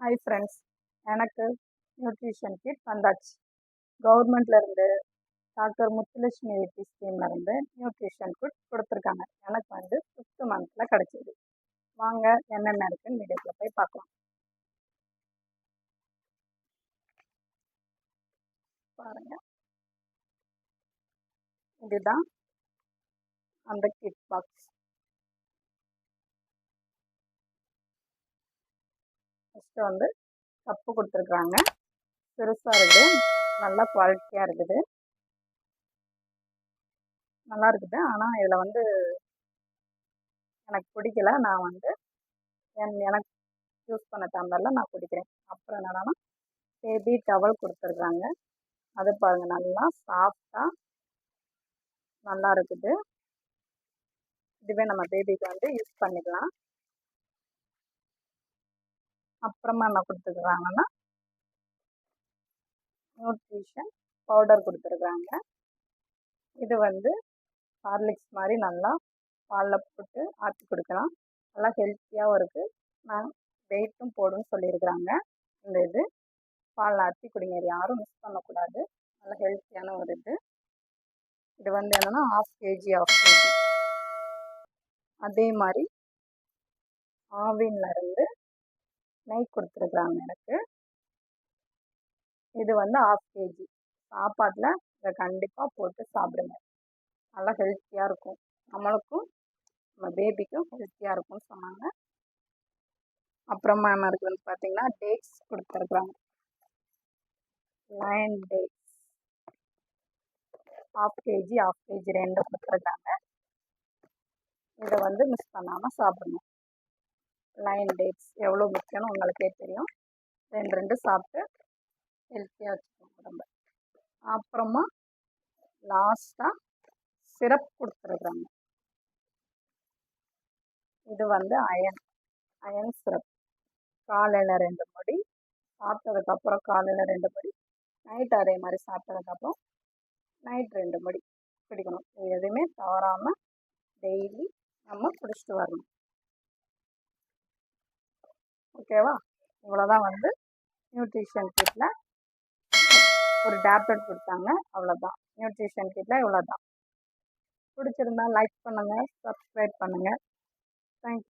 Hi friends, எனக்கு nutrition kit வந்தாச்சு. கவர்மெண்ட்லேருந்து டாக்டர் முத்துலட்சுமி ரெட்டி ஸ்கீம்லேருந்து நியூட்ரிஷன் கிட் கொடுத்துருக்காங்க. எனக்கு வந்து 5th மந்தில் கிடச்சிது. வாங்க என்னென்ன இருக்குன்னு வீடியோவில் போய் பார்க்கலாம். பாருங்கள், இதுதான் அந்த கிட் பாக்ஸ். ஃபஸ்ட்டு வந்து கப்பு கொடுத்துருக்குறாங்க. பெருசாக இருக்குது, நல்லா குவாலிட்டியாக இருக்குது, நல்லா இருக்குது. ஆனால் இதில் வந்து எனக்கு பிடிக்கல. நான் வந்து எனக்கு யூஸ் பண்ண டம்ளரில் நான் குடிக்கிறேன். அப்புறம் என்னன்னா பேபி டவல் கொடுத்துருக்குறாங்க. அது பாருங்கள், நல்லா சாஃப்டாக நல்லா இருக்குது. இதுவே நம்ம பேபிக்கு வந்து யூஸ் பண்ணிக்கலாம். அப்புறமா என்ன கொடுத்துருக்குறாங்கன்னா நியூட்ரிஷன் பவுடர் கொடுத்துருக்குறாங்க. இது வந்து ஹார்லிக்ஸ் மாதிரி நல்லா பாலில் போட்டு ஆற்றி கொடுக்கலாம். நல்லா ஹெல்த்தியாகவும் இருக்குது. நான் வெயிட்டும் போடுன்னு சொல்லியிருக்கிறாங்க. இந்த இது பாலில் ஆற்றி குடிங்க, இது யாரும் மிஸ் பண்ணக்கூடாது. நல்லா ஹெல்த்தியான ஒரு இது வந்து என்னென்னா 1/2 kg. அதே மாதிரி ஆவின்ல இருந்து நெய் கொடுத்துருக்குறாங்க எனக்கு. இது வந்து 1/2 kg. சாப்பாட்டில் இதை கண்டிப்பாக போட்டு சாப்பிடுங்க. நல்லா ஹெல்த்தியாக இருக்கும். நம்மளுக்கும் நம்ம பேபிக்கும் ஹெல்த்தியாக இருக்கும்னு சொன்னாங்க. அப்புறமா என்ன இருக்குதுன்னு பார்த்தீங்கன்னா டேட்ஸ் கொடுத்துருக்குறாங்க. லயன் டேட்ஸ் 1/2 kg ரெண்டு கொடுத்துருக்காங்க. இதை வந்து மிஸ் பண்ணாமல் சாப்பிடணும். லயன் டேட்ஸ் எவ்வளோ முக்கியம்னு உங்களுக்கே தெரியும். ரெண்டு சாப்பிட்டு ஹெல்த்தியாக வச்சுக்கணும் உடம்பு. அப்புறமா லாஸ்ட்டாக சிரப் கொடுத்துருக்குறாங்க. இது வந்து அயன் சிரப். காலையில் 2 மணி சாப்பிட்டதுக்கப்புறம், காலையில் 2 மணி, நைட் அதே மாதிரி சாப்பிட்டதுக்கப்புறம் நைட் 2 மணி குடிக்கணும். இது எதுவுமே தவறாமல் டெய்லி நம்ம குடிச்சிட்டு வரணும். ஓகேவா? இவ்வளோதான் வந்து நியூட்ரிஷன் கிட்டில் ஒரு டேப்லெட் கொடுத்தாங்க. அவ்வளோதான் நியூட்ரிஷன் கிட்டில் இவ்வளோதான். பிடிச்சிருந்தா லைக் பண்ணுங்கள், சப்ஸ்கிரைப் பண்ணுங்கள். தேங்க்யூ.